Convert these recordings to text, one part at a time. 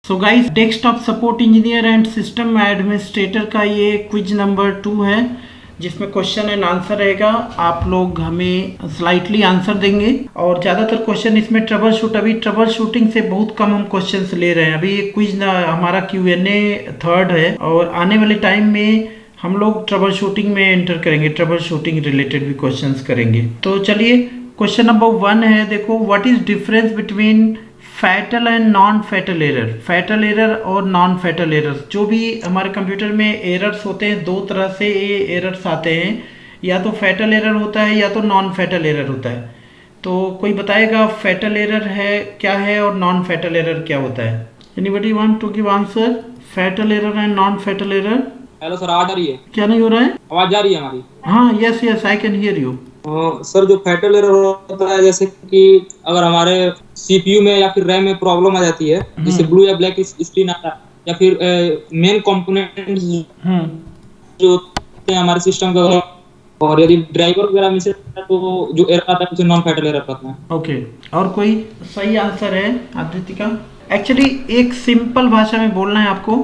So guys, desktop support engineer and system administrator का ये quiz number 2 है, जिसमें क्वेश्चन एंड आंसर रहेगा। आप लोग हमें स्लाइटली आंसर देंगे और ज़्यादातर क्वेश्चन इसमें अभी ट्रबल शूटिंग से बहुत कम हम क्वेश्चंस ले रहे हैं। अभी ये क्विज ना हमारा Q&A थर्ड है और आने वाले टाइम में हम लोग ट्रबल शूटिंग में एंटर करेंगे, ट्रबल शूटिंग रिलेटेड भी क्वेश्चंस करेंगे। तो चलिए, क्वेश्चन नंबर 1 है। देखो, what is difference between fatal and non fatal error. Fatal error और नॉन फैटल एरर्स, जो भी हमारे कंप्यूटर में एरर्स होते हैं, दो तरह से ये एरर्स आते हैं, या तो फैटल एरर होता है या तो नॉन फैटल एरर होता है। तो कोई बताएगा फैटल एरर है क्या है और नॉन फैटल एरर क्या होता है? Anybody want to give answer? Fatal error and non fatal error. Hello sir, आवाज आ रही है? क्या नहीं हो रहा है? आवाज जा रही है हमारी? हाँ, yes yes, I can hear you. Sir, जो फैटल एरर होता है, जैसे कि अगर हमारे सीपीयू में या फिर रैम में प्रॉब्लम आ जाती है, जैसे ब्लू या ब्लैक स्क्रीन आता है, या फिर मेन कंपोनेंट्स जो होते हैं हमारे सिस्टम के, और यदि ड्राइवर वगैरह मिस है तो जो एरर आता है उसे नॉन फैटल एरर कहते हैं। ओके, और कोई सही आंसर है आदित्य का? एक्चुअली एक सिंपल भाषा में बोलना है आपको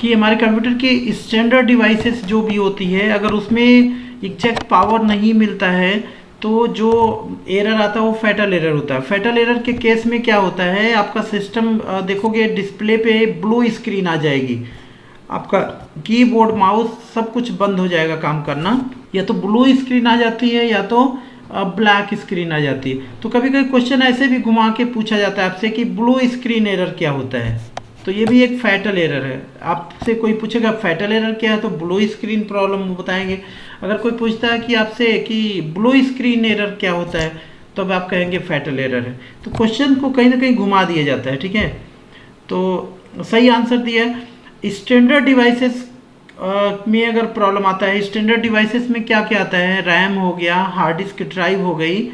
कि हमारे कंप्यूटर की स्टैंडर्ड डिवाइसेस जो भी होती है, अगर उसमें एग्जैक्ट पावर नहीं मिलता है तो जो एरर आता है वो फैटल एरर होता है। फैटल एरर के केस में क्या होता है, आपका सिस्टम देखोगे डिस्प्ले पे ब्लू स्क्रीन आ जाएगी, आपका कीबोर्ड माउस सब कुछ बंद हो जाएगा काम करना, या तो ब्लू स्क्रीन आ जाती है या तो ब्लैक स्क्रीन आ जाती है। तो कभी कभी क्वेश्चन ऐसे भी घुमा के पूछा जाता है आपसे कि ब्लू स्क्रीन एरर क्या होता है, तो ये भी एक फैटल एरर है। आपसे कोई पूछेगा फैटल एरर क्या है तो ब्लू स्क्रीन प्रॉब्लम बताएंगे। अगर कोई पूछता है कि आपसे कि ब्लू स्क्रीन एरर क्या होता है तो अब आप कहेंगे फैटल एरर है। तो क्वेश्चन को कहीं ना कहीं घुमा दिया जाता है, ठीक है। तो सही आंसर दिया है। स्टैंडर्ड डिवाइसेस में अगर प्रॉब्लम आता है, स्टैंडर्ड डिवाइसेस में क्या क्या आता है? रैम हो गया, हार्ड डिस्क ड्राइव हो गई,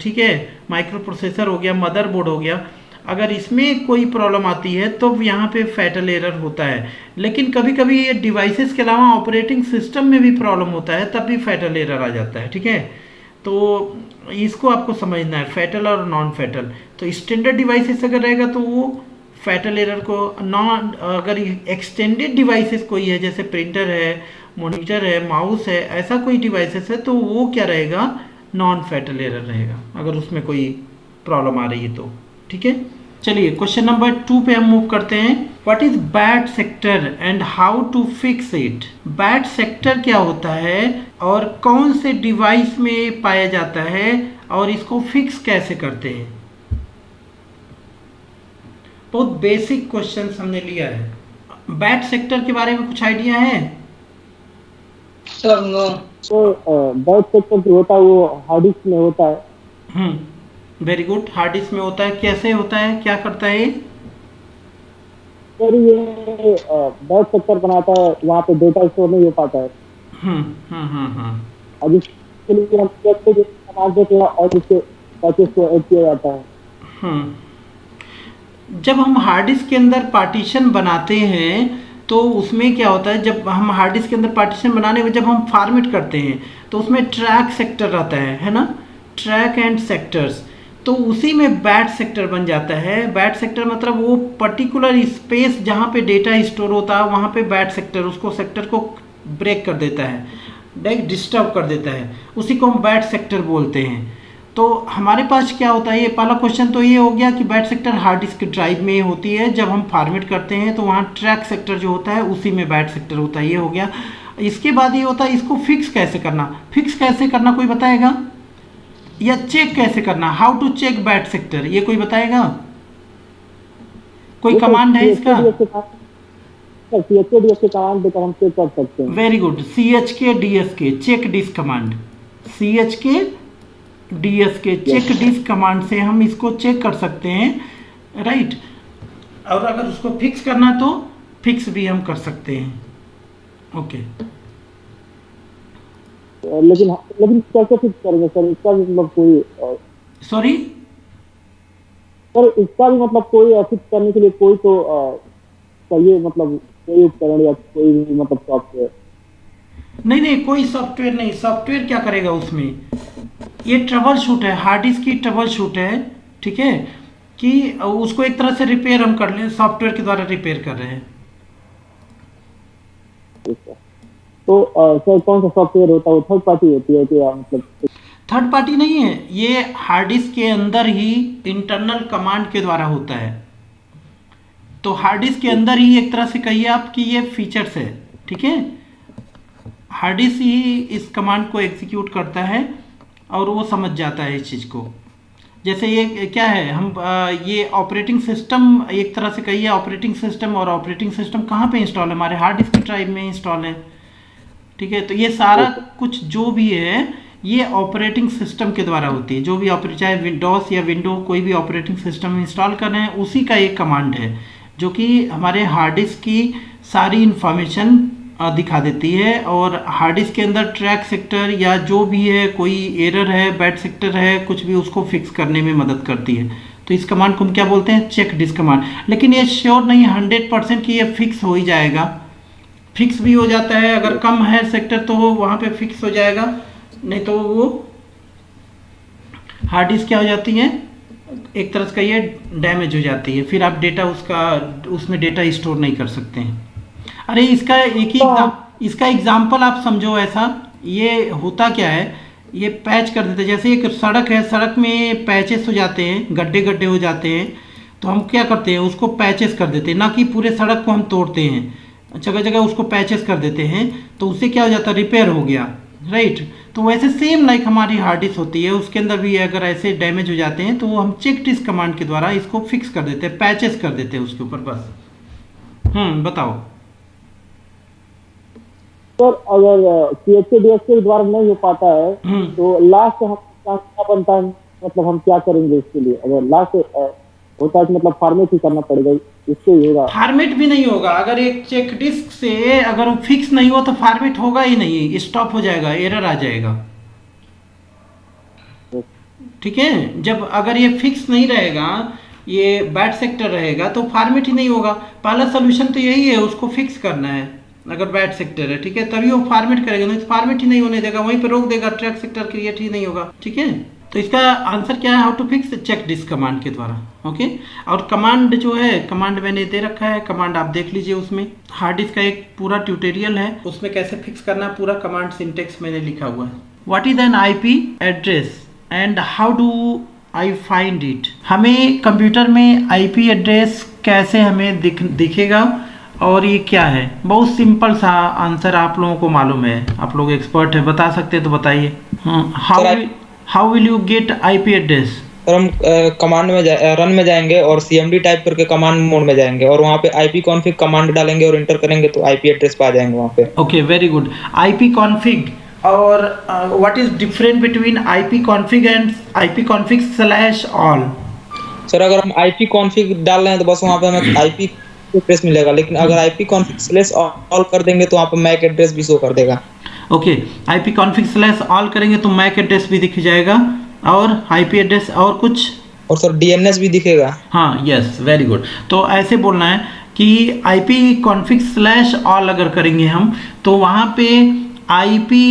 ठीक है, माइक्रो प्रोसेसर हो गया, मदरबोर्ड हो गया। अगर इसमें कोई प्रॉब्लम आती है तो यहाँ पे फैटल एरर होता है। लेकिन कभी कभी ये डिवाइसेस के अलावा ऑपरेटिंग सिस्टम में भी प्रॉब्लम होता है, तब भी फैटल एरर आ जाता है, ठीक है। तो इसको आपको समझना है, फैटल और नॉन फैटल। तो स्टैंडर्ड डिवाइसेस अगर रहेगा तो वो फैटल एरर को, नॉन अगर एक्सटेंडेड डिवाइसेस कोई है, जैसे प्रिंटर है, मॉनिटर है, माउस है, ऐसा कोई डिवाइसेस है तो वो क्या रहेगा? नॉन फैटल एरर रहेगा, अगर उसमें कोई प्रॉब्लम आ रही है तो, ठीक है। चलिए, क्वेश्चन नंबर 2 पे हम मूव करते हैं। What is bad sector and how to fix it. Bad sector क्या होता है और कौन से डिवाइस में पाया जाता है और इसको फिक्स कैसे करते हैं? बहुत बेसिक क्वेश्चन हमने लिया है। बैड सेक्टर के बारे में कुछ आइडिया है? सर बैड सेक्टर जो होता है वो हार्ड डिस्क में होता है। वेरी गुड, हार्ड डिस्क में होता है। कैसे होता है, क्या करता है? सर ये बैड सेक्टर बनाता है, वहाँ पे डेटा स्टोर नहीं हो पाता है। और जिसके लिए हम कमांड देते हैं और इसके पैकेज को ऐड किया जाता है। जब हम हार्ड डिस्क के अंदर पार्टीशन बनाते हैं तो उसमें क्या होता है, जब हम हार्ड डिस्क के अंदर पार्टीशन बनाने में जब हम फॉर्मेट करते हैं तो उसमें ट्रैक सेक्टर रहता है ना, ट्रैक एंड सेक्टर्स। तो उसी में बैड सेक्टर बन जाता है। बैड सेक्टर मतलब वो पर्टिकुलर स्पेस जहाँ पे डेटा स्टोर होता है वहाँ पे बैड सेक्टर, उसको सेक्टर को ब्रेक कर देता है, डिस्टर्ब कर देता है, उसी को हम बैड सेक्टर बोलते हैं। तो हमारे पास क्या होता है, ये पहला क्वेश्चन तो ये हो गया कि bad sector hard disk drive में होती है। जब हम फॉर्मेट करते हैं तो वहाँ ट्रैक सेक्टर जो होता है उसी में बैड सेक्टर होता है, ये हो गया। इसके बाद ये होता है इसको फिक्स कैसे करना। फिक्स कैसे करना कोई बताएगा? या चेक कैसे करना, how to check bad sector, ये कोई बताएगा? कोई कमांड है इसका? CHKDSK कमांड देकर हम चेक कर सकते हैं। Very good, CHKDSK, check disk command. CHKDSK, check disk command से हम इसको चेक कर सकते हैं, राइट। और अगर उसको फिक्स करना तो फिक्स भी हम कर सकते हैं, ओके। लेकिन कैसे फिक्स करेंगे सर? इसका भी मतलब कोई सॉरी सर, इसका भी मतलब कोई फिक्स करने के लिए कोई तो चाहिए, मतलब कोई उपकरण या कोई भी मतलब सॉफ्टवेयर? नहीं, कोई सॉफ्टवेयर नहीं। सॉफ्टवेयर क्या करेगा उसमें? ये ट्रबल शूट है, हार्ड डिस्क की ट्रबल शूट है, ठीक है। कि उसको एक तरह से रिपेयर हम कर लें, सॉफ्टवेयर के द्वारा रिपेयर कर रहे हैं। तो सर कौन सा सॉफ्टवेयर होता है, वो थर्ड पार्टी होती है क्या, मतलब? थर्ड पार्टी नहीं है, ये हार्ड डिस्क के अंदर ही इंटरनल कमांड के द्वारा होता है। तो हार्ड डिस्क के अंदर ही एक तरह से कहिए आप कि ये फीचर्स है, ठीक है। हार्ड डिस्क ही इस कमांड को एग्जीक्यूट करता है और वो समझ जाता है इस चीज़ को। जैसे ये क्या है, हम ये ऑपरेटिंग सिस्टम, एक तरह से कहिए ऑपरेटिंग सिस्टम, और ऑपरेटिंग सिस्टम कहाँ पे इंस्टॉल है, हमारे हार्ड डिस्क ड्राइव में इंस्टॉल है, ठीक है। तो ये सारा कुछ जो भी है ये ऑपरेटिंग सिस्टम के द्वारा होती है, जो भी चाहे विंडोज या विंडो कोई भी ऑपरेटिंग सिस्टम इंस्टॉल कर रहे हैं उसी का एक कमांड है जो कि हमारे हार्ड डिस्क की सारी इंफॉर्मेशन दिखा देती है। और हार्ड डिस्क के अंदर ट्रैक सेक्टर या जो भी है, कोई एरर है, बैड सेक्टर है, कुछ भी, उसको फिक्स करने में मदद करती है। तो इस कमांड को हम क्या बोलते हैं, चेक डिस्क कमांड। लेकिन ये श्योर नहीं 100% कि ये फिक्स हो ही जाएगा, फिक्स भी हो जाता है, अगर कम है सेक्टर तो वहाँ पे फिक्स हो जाएगा, नहीं तो वो हार्ड डिस्क क्या हो जाती है, एक तरह से ये डैमेज हो जाती है, फिर आप डेटा उसमें डेटा स्टोर नहीं कर सकते हैं। अरे इसका एक ही इसका एग्जाम्पल आप समझो ऐसा, ये होता क्या है, ये पैच कर देते हैं। जैसे एक सड़क है, सड़क में पैचेस हो जाते हैं, गड्ढे गड्ढे हो जाते हैं, तो हम क्या करते हैं, उसको पैचेस कर देते हैं, ना कि पूरे सड़क को हम तोड़ते हैं, जगह जगह उसको पैचेस कर देते हैं, तो उससे क्या हो जाता है, रिपेयर हो गया, राइट। तो वैसे सेम लाइक हमारी हार्ड डिस्क होती है, उसके अंदर भी अगर ऐसे डैमेज हो जाते हैं तो वो हम चेक डिस्क कमांड के द्वारा इसको फिक्स कर देते हैं, पैचेस कर देते हैं उसके ऊपर, बस। बताओ सर अगर CHKDS के द्वारा नहीं हो पाता है तो लास्ट हम क्या बनता है, मतलब हम क्या करेंगे इसके लिए? अगर लास्ट होता है तो मतलब फॉर्मेट ही करना पड़ेगा, इससे ही होगा? फॉर्मेट भी नहीं होगा, अगर एक चेक डिस्क से अगर वो फिक्स नहीं हो तो फॉर्मेट होगा ही नहीं, स्टॉप हो जाएगा, एरर आ जाएगा, ठीक है। जब अगर ये फिक्स नहीं रहेगा, ये बैड सेक्टर रहेगा, तो फॉर्मेट ही नहीं होगा। पहला सोल्यूशन तो यही है, उसको फिक्स करना है, अगर बैड सेक्टर है, ठीक है, तभी वो फॉर्मेट करेगा, नहीं तो फॉर्मेट ही नहीं होने देगा, वहीं पे रोक देगा, ट्रैक सेक्टर क्रिएट ही नहीं होगा, ठीक है। तो इसका आंसर क्या है, how to fix, check disk command के द्वारा, ओके। और कमांड जो है, कमांड मैंने दे रखा है, कमांड आप देख लीजिए, उसमें हार्ड डिस्क का एक पूरा ट्यूटोरियल है, उसमें कैसे फिक्स करना, पूरा कमांड सिंटेक्स मैंने लिखा हुआ है। What is an IP address and how do I find it. हमें कंप्यूटर में IP एड्रेस कैसे हमें दिखेगा और ये क्या है, बहुत सिंपल सा आंसर आप लोगों को मालूम है, आप लोग एक्सपर्ट है, बता सकते हैं तो बताइए। How will you get IP address? Sir हम कमांड में रन में जाएंगे और CMD टाइप करके कमांड मोड में जाएंगे और वहाँ पे IP config कमांड डालेंगे और इंटर करेंगे तो IP एड्रेस पे आ जाएंगे वहाँ पे। Okay, very good. IP config और what is different between IP config and IP config /all? Sir अगर हम IP config डाल रहे हैं तो बस वहाँ पे हमें IP एड्रेस मिलेगा, लेकिन अगर IP config /all कर देंगे तो वहाँ पे मैक एड्रेस भी शो कर देगा। ओके, IP config /all करेंगे तो मैक एड्रेस भी दिख जाएगा, और IP एड्रेस और कुछ, और सर DNS भी दिखेगा। हाँ, यस, वेरी गुड। तो ऐसे बोलना है कि IP config /all अगर करेंगे हम तो वहाँ पे IP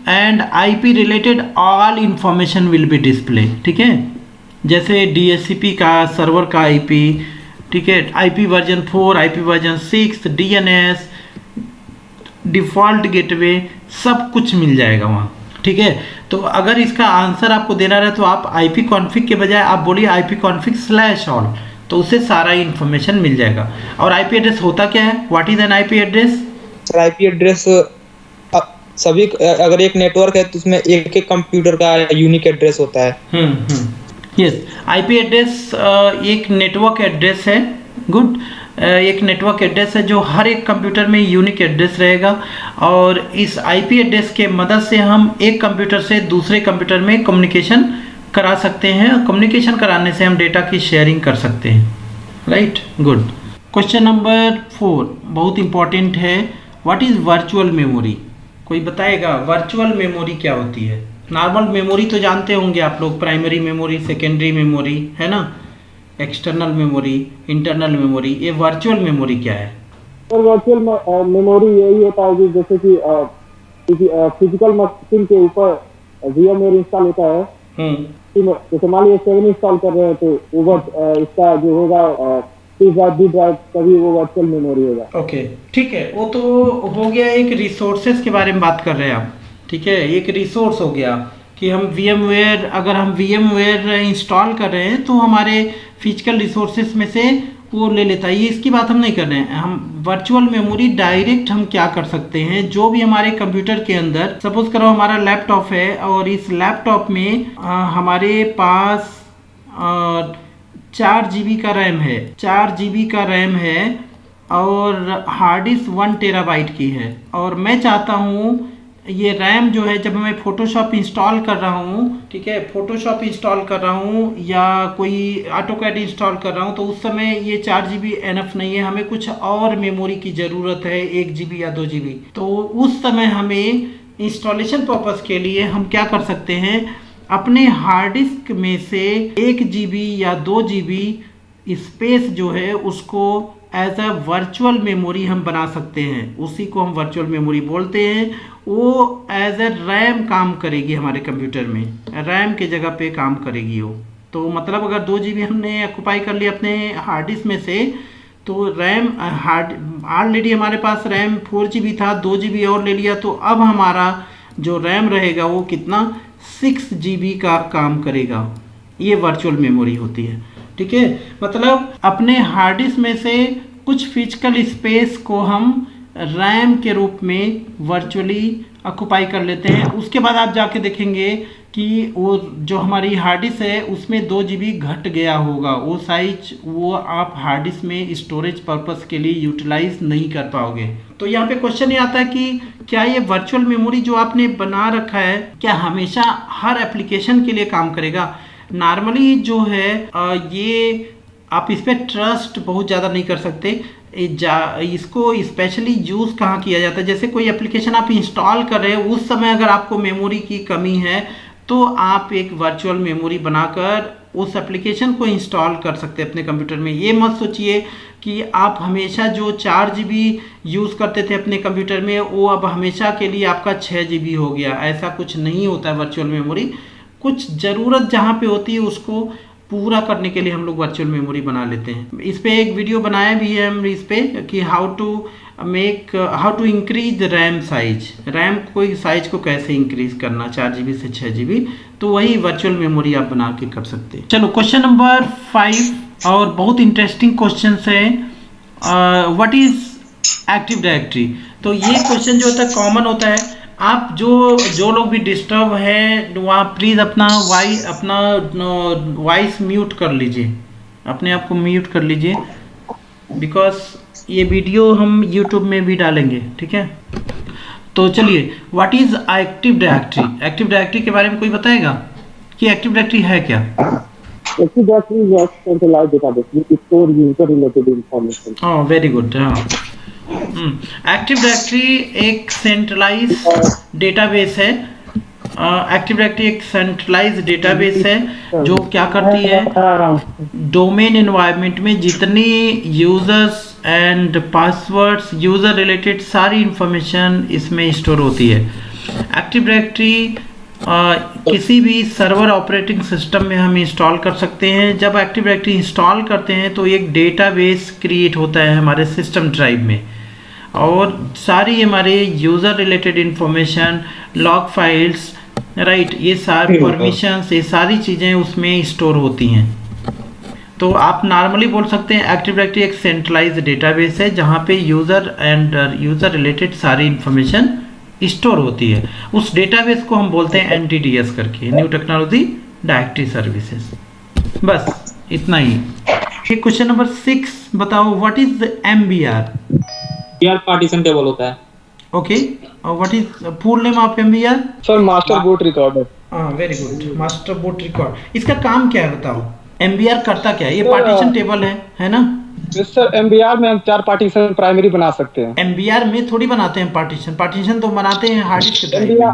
and IP related all information will be display, ठीक है। जैसे DHCP का सर्वर का IP, ठीक है, IP version 4, IP version 6, DNS, default gateway, सब कुछ मिल जाएगा वहाँ, ठीक है। तो अगर इसका आंसर आपको देना रहे तो आप IP config के बजाय आप बोलिए IP config /all, तो उससे सारा इंफॉर्मेशन मिल जाएगा। और IP एड्रेस होता क्या है, what is an IP address? Sir IP address सभी, अगर एक नेटवर्क है तो उसमें एक एक कंप्यूटर का यूनिक एड्रेस होता है। यस, IP एड्रेस एक नेटवर्क एड्रेस है, गुड, एक नेटवर्क एड्रेस है जो हर एक कंप्यूटर में यूनिक एड्रेस रहेगा, और इस IP एड्रेस के मदद से हम एक कंप्यूटर से दूसरे कंप्यूटर में कम्युनिकेशन करा सकते हैं, और कम्युनिकेशन कराने से हम डेटा की शेयरिंग कर सकते हैं, राइट, गुड। क्वेश्चन नंबर 4 बहुत इंपॉर्टेंट है, व्हाट इज़ वर्चुअल मेमोरी? कोई बताएगा वर्चुअल मेमोरी क्या होती है? नॉर्मल मेमोरी तो जानते होंगे आप लोग, प्राइमरी मेमोरी, सेकेंडरी मेमोरी, है ना, एक्सटर्नल मेमोरी, इंटरनल मेमोरी, ये वर्चुअल मेमोरी क्या है? सर वर्चुअल मेमोरी यही होता है कि जैसे कि फिजिकल मशीन के ऊपर VMware इंस्टॉल होता है जैसे मान लीजिए 7 इंस्टॉल कर रहे हैं तो इसका जो होगा डी ड्राइव तभी वो वर्चुअल मेमोरी होगा। ओके, ठीक है, वो तो हो गया। एक रिसोर्सेज के बारे में बात कर रहे हैं आप, ठीक है। एक रिसोर्स हो गया कि हम VMware, अगर हम VMware इंस्टॉल कर रहे हैं तो हमारे फिजिकल रिसोर्सेज में से वो ले लेता है। ये इसकी बात हम नहीं कर रहे हैं। हम वर्चुअल मेमोरी डायरेक्ट हम क्या कर सकते हैं, जो भी हमारे कंप्यूटर के अंदर, सपोज करो हमारा लैपटॉप है और इस लैपटॉप में हमारे पास 4 GB का रैम है, 4 GB का रैम है और हार्ड डिस्क 1 टेराबाइट की है। और मैं चाहता हूँ ये रैम जो है, जब मैं फ़ोटोशॉप इंस्टॉल कर रहा हूँ, ठीक है, फ़ोटोशॉप इंस्टॉल कर रहा हूँ या कोई ऑटोकैड इंस्टॉल कर रहा हूँ, तो उस समय ये 4 GB एनफ नहीं है, हमें कुछ और मेमोरी की ज़रूरत है, 1 GB या 2 GB। तो उस समय हमें इंस्टॉलेशन पर्पज़ के लिए हम क्या कर सकते हैं, अपने हार्ड डिस्क में से 1 GB या 2 GB स्पेस जो है उसको एज अ वर्चुअल मेमोरी हम बना सकते हैं। उसी को हम वर्चुअल मेमोरी बोलते हैं। वो एज अ रैम काम करेगी हमारे कंप्यूटर में, रैम के जगह पे काम करेगी वो। तो मतलब अगर 2 GB हमने ऑक्यूपाई कर लिया अपने हार्ड डिस्क में से, तो रैम ऑलरेडी हमारे पास रैम 4 GB था, 2 GB और ले लिया, तो अब हमारा जो रैम रहेगा वो कितना 6 GB का काम करेगा। ये वर्चुअल मेमोरी होती है, ठीक है। मतलब अपने हार्ड डिस्क में से कुछ फिजिकल स्पेस को हम रैम के रूप में वर्चुअली ऑक्यूपाई कर लेते हैं। उसके बाद आप जाके देखेंगे कि वो जो हमारी हार्ड डिस्क है उसमें 2 GB घट गया होगा, वो साइज वो आप हार्ड डिस्क में स्टोरेज पर्पस के लिए यूटिलाइज नहीं कर पाओगे। तो यहाँ पे क्वेश्चन ये आता है कि क्या ये वर्चुअल मेमोरी जो आपने बना रखा है क्या हमेशा हर एप्लीकेशन के लिए काम करेगा? नॉर्मली जो है ये आप इस पर ट्रस्ट बहुत ज़्यादा नहीं कर सकते। इसको स्पेशली यूज़ कहाँ किया जाता है, जैसे कोई एप्लीकेशन आप इंस्टॉल कर रहे हैं, उस समय अगर आपको मेमोरी की कमी है तो आप एक वर्चुअल मेमोरी बनाकर उस एप्लीकेशन को इंस्टॉल कर सकते हैं अपने कंप्यूटर में। ये मत सोचिए कि आप हमेशा जो 4 GB यूज़ करते थे अपने कंप्यूटर में वो अब हमेशा के लिए आपका 6 GB हो गया। ऐसा कुछ नहीं होता है वर्चुअल मेमोरी। कुछ ज़रूरत जहाँ पे होती है उसको पूरा करने के लिए हम लोग वर्चुअल मेमोरी बना लेते हैं। इस पे एक वीडियो बनाया भी है हम इस पे कि how to increase RAM size, RAM कोई साइज को कैसे इंक्रीज करना 4 GB से 6 GB। तो वही वर्चुअल मेमोरी आप बना के कर सकते हैं। चलो क्वेश्चन नंबर 5 और बहुत इंटरेस्टिंग क्वेश्चन है, व्हाट इज एक्टिव डायरेक्टरी। तो ये क्वेश्चन जो होता है कॉमन होता है। आप जो लोग भी डिस्टर्ब है वहाँ प्लीज़ अपना वॉइस म्यूट कर लीजिए, अपने आप को म्यूट कर लीजिए, बिकॉज ये वीडियो हम यूट्यूब में भी डालेंगे, ठीक है। तो चलिए, what is active directory. Active directory के बारे में कोई बताएगा कि एक्टिव डायरेक्टरी है क्या? Active directory is a centralised database which store user related information. Oh very good. Active directory एक सेंट्रलाइज डेटाबेस है। एक्टिव डायरेक्टरी एक सेंट्रलाइज डेटाबेस है जो क्या करती है, डोमेन एनवायरनमेंट में जितनी users and passwords, user related सारी इंफॉर्मेशन इसमें स्टोर होती है। एक्टिव डायरेक्टरी किसी भी सर्वर ऑपरेटिंग सिस्टम में हम इंस्टॉल कर सकते हैं। जब एक्टिव डायरेक्टरी इंस्टॉल करते हैं तो एक डेटाबेस क्रिएट होता है हमारे सिस्टम ड्राइव में, और सारी हमारे user related information, log files, right, ये सारी परमिशंस, ये सारी चीज़ें उसमें स्टोर होती हैं। तो आप नॉर्मली बोल सकते हैं एक्टिव डायरेक्टरी एक सेंट्रलाइज्ड डेटाबेस है जहाँ पे यूज़र एंड यूज़र रिलेटेड सारी इंफॉर्मेशन स्टोर होती है। उस डेटाबेस को हम बोलते हैं NTDS करके, न्यू टेक्नोलॉजी डायरेक्टरी सर्विसेज। बस इतना ही। क्वेश्चन नंबर 6 बताओ, what is MBR। Partition table होता है। Okay, what is full name of MBR? Sir master boot recorder. हाँ very good, master boot record. इसका काम क्या है बताओ, MBR करता क्या है? ये पार्टीशन टेबल है ना? यस सर, MBR में हम 4 पार्टीशन प्राइमरी बना सकते हैं। MBR में थोड़ी बनाते हैं पार्टीशन तो बनाते हैं हार्ड डिस्क के ड्राइव में।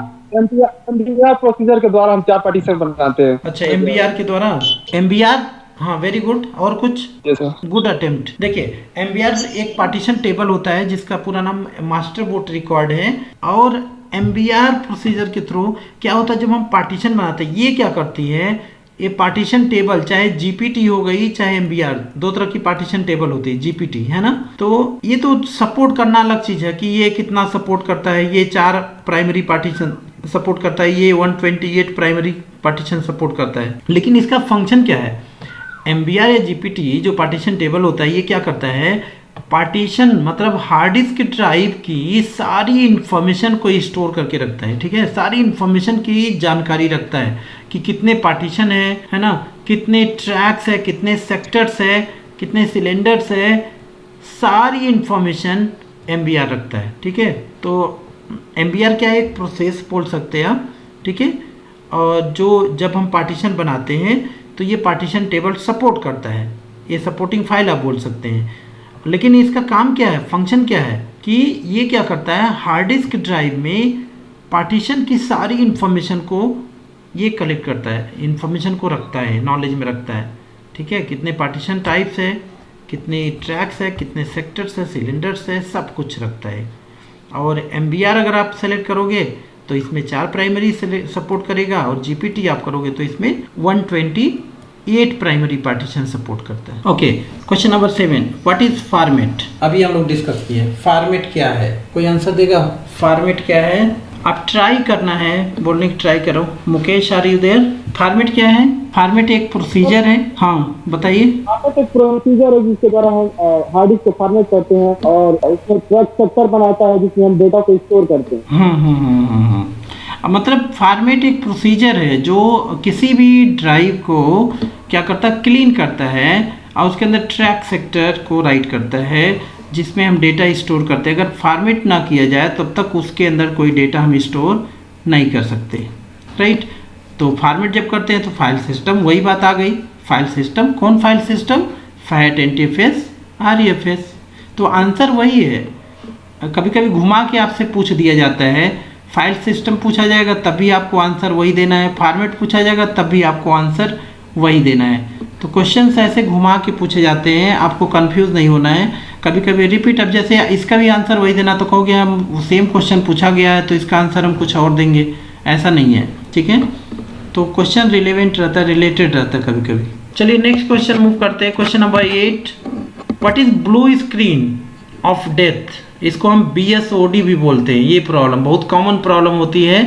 MBR प्रोसीजर के द्वारा हम 4 पार्टीशन बनाते हैं। अच्छा, MBR के द्वारा। MBR, हाँ वेरी गुड। और कुछ? Good attempt. देखिए, MBR एक पार्टीशन टेबल होता है जिसका पूरा नाम मास्टर बोट रिकॉर्ड है, और MBR प्रोसीजर के थ्रू क्या होता है, जब हम पार्टीशन बनाते हैं, ये क्या करती है, ये पार्टीशन टेबल, चाहे जीपीटी हो गई चाहे MBR, दो तरह की पार्टीशन टेबल होती है, जीपीटी है ना, तो ये तो सपोर्ट करना अलग चीज़ है कि ये कितना सपोर्ट करता है, ये 4 प्राइमरी पार्टीशन सपोर्ट करता है, ये 128 प्राइमरी पार्टीशन सपोर्ट करता है, लेकिन इसका फंक्शन क्या है। MBR या जीपीटी जो पार्टीशन टेबल होता है, ये क्या करता है, पार्टीशन मतलब हार्ड डिस्क ड्राइव की सारी इंफॉर्मेशन को स्टोर करके रखता है, ठीक है, सारी इंफॉर्मेशन की जानकारी रखता है कि कितने पार्टीशन है ना, कितने ट्रैक्स है, कितने सेक्टर्स है, कितने सिलेंडर्स है, सारी इंफॉर्मेशन MBR रखता है, ठीक है। तो MBR क्या है, एक प्रोसेस बोल सकते हैं आप, ठीक है, और जो जब हम पार्टीशन बनाते हैं तो ये पार्टीशन टेबल सपोर्ट करता है, ये सपोर्टिंग फाइल आप बोल सकते हैं। लेकिन इसका काम क्या है, फंक्शन क्या है कि ये क्या करता है, हार्ड डिस्क ड्राइव में पार्टीशन की सारी इंफॉर्मेशन को ये कलेक्ट करता है, इंफॉर्मेशन को रखता है, नॉलेज में रखता है, ठीक है, कितने पार्टीशन टाइप्स है, कितने ट्रैक्स है, कितने सेक्टर्स है, सिलेंडर्स है, सब कुछ रखता है। और MBR अगर आप सेलेक्ट करोगे तो इसमें 4 प्राइमरी सपोर्ट करेगा, और जीपीटी आप करोगे तो इसमें 128 प्राइमरी पार्टीशन सपोर्ट करता है। Okay, question number 7, what is format. अभी हम लोग डिस्कस किए फॉर्मेट क्या है, कोई आंसर देगा, फॉर्मेट क्या है, आप ट्राई करना है, बोलने की ट्राई करो। Mukesh, are you there. Format क्या है, फॉर्मेट एक प्रोसीजर है, हाँ बताइए। फॉर्मेट एक प्रोसीजर है जिसके द्वारा हम हार्ड डिस्क को फॉर्मेट करते हैं और उसमें ट्रैक सेक्टर बनाता है जिसमें हम डेटा को स्टोर करते हैं। मतलब फॉर्मेट एक प्रोसीजर है जो किसी भी ड्राइव को क्या करता है, क्लीन करता है और उसके अंदर ट्रैक सेक्टर को राइट करता है जिसमें हम डेटा स्टोर करते हैं। अगर फॉर्मेट ना किया जाए तब तक उसके अंदर कोई डेटा हम स्टोर नहीं कर सकते, राइट। तो फॉर्मेट जब करते हैं तो फाइल सिस्टम, वही बात आ गई, फाइल सिस्टम, कौन file system, fat, NTFS, REFS। तो आंसर वही है। कभी कभी घुमा के आपसे पूछ दिया जाता है, फाइल सिस्टम पूछा जाएगा तब भी आपको आंसर वही देना है, फॉर्मेट पूछा जाएगा तब भी आपको आंसर वही देना है। तो क्वेश्चंस ऐसे घुमा के पूछे जाते हैं, आपको कंफ्यूज नहीं होना है। कभी कभी रिपीट, अब जैसे इसका भी आंसर वही देना, तो कहोगे हम सेम क्वेश्चन पूछा गया है तो इसका आंसर हम कुछ और देंगे, ऐसा नहीं है, ठीक है। तो क्वेश्चन रिलेवेंट रहता है, रिलेटेड रहता है कभी कभी। चलिए नेक्स्ट क्वेश्चन मूव करते हैं। Question number 8, what is blue screen of death. इसको हम BSOD भी बोलते हैं। ये प्रॉब्लम बहुत कॉमन प्रॉब्लम होती है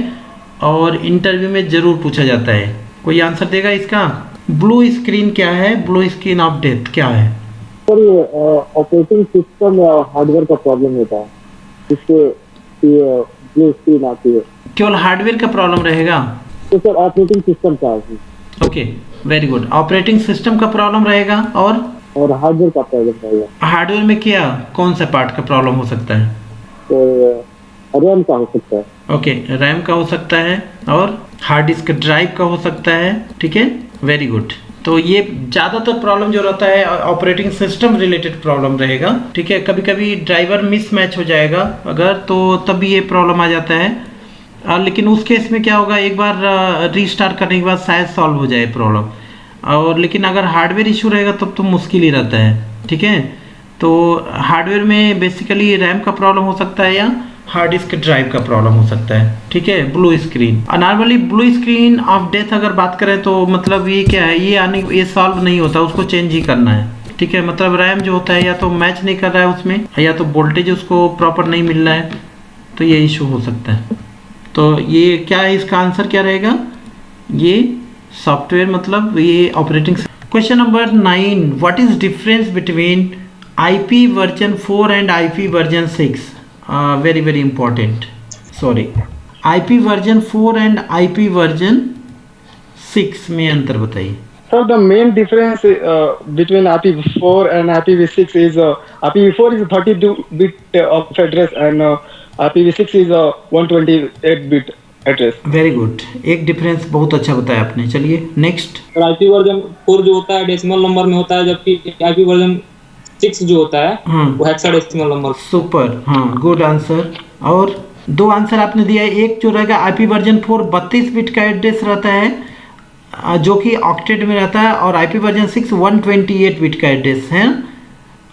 और इंटरव्यू में ज़रूर पूछा जाता है। कोई आंसर देगा इसका, ब्लू स्क्रीन क्या है, ब्लू स्क्रीन ऑफ डेथ क्या है। सर ये ऑपरेटिंग सिस्टम या हार्डवेयर का प्रॉब्लम होता है जिससे ब्लू स्क्रीन आती है। केवल हार्डवेयर का प्रॉब्लम रहेगा तो सर ऑपरेटिंग सिस्टम का है। Okay, very good. Operating system का प्रॉब्लम रहेगा और हार्डवेयर का प्रॉब्लम रहेगा। हार्डवेयर में क्या, कौन सा पार्ट का प्रॉब्लम हो सकता है। तो रैम का हो सकता है। ओके, रैम का हो सकता है और हार्ड डिस्क ड्राइव का हो सकता है, ठीक है, वेरी गुड। तो ये ज़्यादातर प्रॉब्लम जो रहता है ऑपरेटिंग सिस्टम रिलेटेड प्रॉब्लम रहेगा, ठीक है। कभी कभी ड्राइवर मिसमैच हो जाएगा अगर, तो तब भी ये प्रॉब्लम आ जाता है। लेकिन उस केस में क्या होगा, एक बार रीस्टार्ट करने के बाद शायद सॉल्व हो जाए प्रॉब्लम। और लेकिन अगर हार्डवेयर इशू रहेगा तब तो मुश्किल ही रहता है, ठीक है। तो हार्डवेयर में बेसिकली रैम का प्रॉब्लम हो सकता है या हार्ड डिस्क ड्राइव का प्रॉब्लम हो सकता है, ठीक है। Blue screen, normally blue screen of death अगर बात करें तो मतलब ये क्या है, ये सॉल्व नहीं होता, उसको चेंज ही करना है, ठीक है। मतलब रैम जो होता है या तो मैच नहीं कर रहा है उसमें, या तो वोल्टेज उसको प्रॉपर नहीं मिल रहा है, तो ये इशू हो सकता है। तो ये क्या है, इसका आंसर क्या रहेगा, ये सॉफ्टवेयर मतलब ये operating. Question number 9, what is difference between IP version 4 and IP version 6। Very very important, sorry, IP version 4 and IP version 6 में अंतर बताइए। So the main difference between IPv4 and IPv6 is IPv4 is 32-bit of address and IPv6 is 128-bit address. Very good, एक difference बहुत अच्छा बताया आपने। चलिए next. IP version 4 जो होता है डेसिमल नंबर में होता है, जबकि IP वर्जन 6 जो होता है वो हेक्साडेसिमल नंबर। सुपर, हाँ, गुड आंसर। और 2 आंसर आपने दिया है। एक जो रहेगा IP वर्जन 4 32 बिट का एड्रेस रहता है जो कि ऑक्टेट में रहता है, और IP वर्जन 6 128 बिट का एड्रेस है।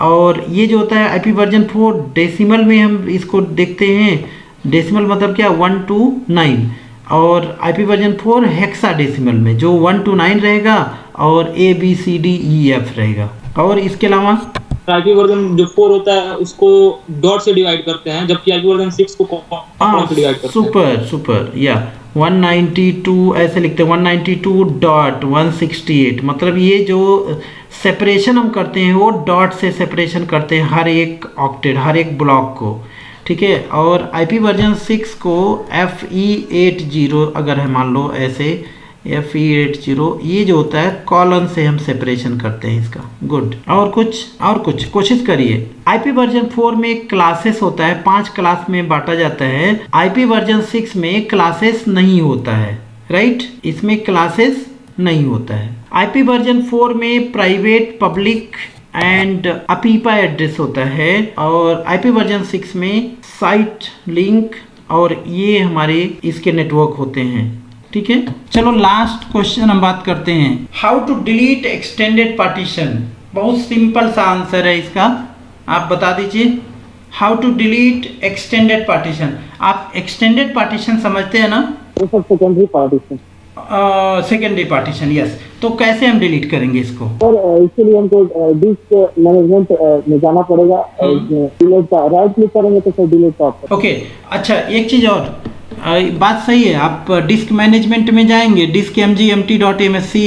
और ये जो होता है IP वर्जन 4 डेसिमल में हम इसको देखते हैं, डेसिमल मतलब क्या, 1 to 9, और IP वर्जन 4 हेक्सा डेसिमल में, जो 1 to 9 रहेगा और ABCDEF रहेगा। और इसके अलावा IP वर्जन जो 4 होता है उसको डॉट से डिवाइड करते हैं, जबकि IP वर्जन 6 को कॉमा से डिवाइड करते हैं। सुपर या 192 ऐसे लिखते हैं, 192.168, मतलब ये जो सेपरेशन हम करते हैं वो डॉट से सेपरेशन करते हैं हर एक ऑक्टेट, हर एक ब्लॉक को, ठीक है। और IP वर्जन 6 को FE80 अगर है मान लो ऐसे, FE80 ये जो होता है कॉलन से हम सेपरेशन करते हैं इसका। गुड। और कुछ कोशिश करिए। IP वर्जन 4 में क्लासेस होता है, 5 क्लास में बांटा जाता है। IP वर्जन 6 में क्लासेस नहीं होता है, राइट, इसमें क्लासेस नहीं होता है। IP वर्जन 4 में प्राइवेट, पब्लिक एंड अपीपा एड्रेस होता है, और IP वर्जन 6 में साइट, लिंक और ये हमारे इसके नेटवर्क होते हैं, ठीक है। चलो लास्ट क्वेश्चन हम बात करते हैं, how to delete extended partition. बहुत सिंपल सा आंसर है इसका, आप बता दीजिए। How to delete extended partition. आप एक्सटेंडेड पार्टीशन समझते हैं ना? Secondary partition. Secondary partition, yes. तो कैसे हम डिलीट करेंगे इसको? सर इसके लिए हमको डिस्क मैनेजमेंट में जाना पड़ेगा, डिलीट का राइट क्लिक करेंगे तो सर डिलीट का ऑप्शन। ओके, अच्छा एक चीज़ और, बात सही है, आप डिस्क मैनेजमेंट में जाएंगे, डिस्क mgmt.msc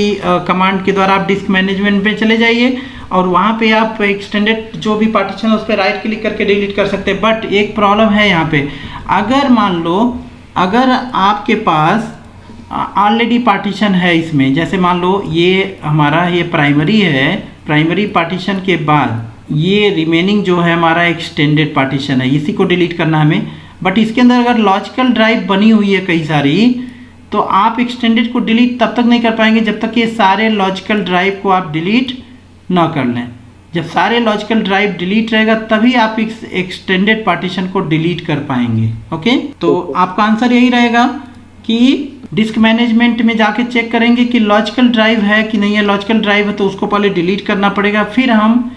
कमांड के द्वारा आप डिस्क मैनेजमेंट में चले जाइए, और वहाँ पे आप एक्सटेंडेड जो भी पार्टीशन है उस पर राइट क्लिक करके डिलीट कर सकते हैं। बट एक प्रॉब्लम है यहाँ पे, अगर मान लो अगर आपके पास ऑलरेडी पार्टीशन है इसमें, जैसे मान लो ये हमारा ये प्राइमरी है, प्राइमरी पार्टीशन के बाद ये रिमेनिंग जो है हमारा एक्सटेंडेड पार्टीशन है, इसी को डिलीट करना हमें। बट इसके अंदर अगर लॉजिकल ड्राइव बनी हुई है कई सारी, तो आप एक्सटेंडेड को डिलीट तब तक नहीं कर पाएंगे जब तक ये सारे लॉजिकल ड्राइव को आप डिलीट ना कर लें। जब सारे लॉजिकल ड्राइव डिलीट रहेगा तभी आप इस एक्सटेंडेड पार्टीशन को डिलीट कर पाएंगे। ओके, तो आपका आंसर यही रहेगा कि डिस्क मैनेजमेंट में जाके चेक करेंगे कि लॉजिकल ड्राइव है कि नहीं है। लॉजिकल ड्राइव है तो उसको पहले डिलीट करना पड़ेगा, फिर हम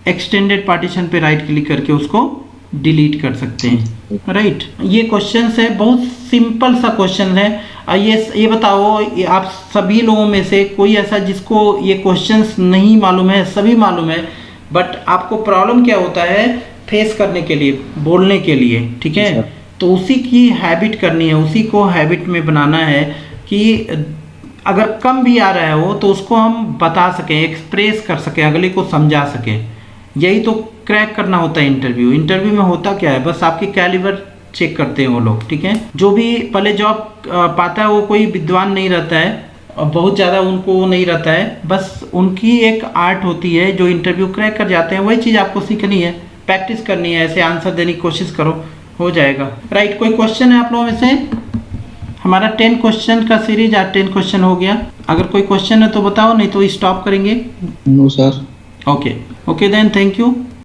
एक्सटेंडेड पार्टीशन पे राइट क्लिक करके उसको डिलीट कर सकते हैं, राइट। ये क्वेश्चन है, बहुत सिंपल सा क्वेश्चन है। ये बताओ, ये आप सभी लोगों में से कोई ऐसा जिसको ये क्वेश्चंस नहीं मालूम है? सभी मालूम है, बट आपको प्रॉब्लम क्या होता है फेस करने के लिए, बोलने के लिए, ठीक है। तो उसी की हैबिट करनी है, उसी को हैबिट में बनाना है कि अगर कम भी आ रहा है वो तो उसको हम बता सकें, एक्सप्रेस कर सकें, अगले को समझा सकें। यही तो क्रैक करना होता है इंटरव्यू। इंटरव्यू में होता क्या है, बस आपकी कैलिबर चेक करते हैं वो लोग, ठीक है। जो भी पहले जॉब पाता है वो कोई विद्वान नहीं रहता है, और बहुत ज़्यादा उनको नहीं रहता है, बस उनकी एक आर्ट होती है। जो इंटरव्यू क्रैक कर जाते हैं वही चीज़ आपको सीखनी है, प्रैक्टिस करनी है, ऐसे आंसर देने की कोशिश करो, हो जाएगा, राइट। कोई क्वेश्चन है आप लोगों में से? हमारा 10 क्वेश्चन का सीरीज आज 10 क्वेश्चन हो गया। अगर कोई क्वेश्चन है तो बताओ, नहीं तो स्टॉप करेंगे। No sir. Okay then, thank you.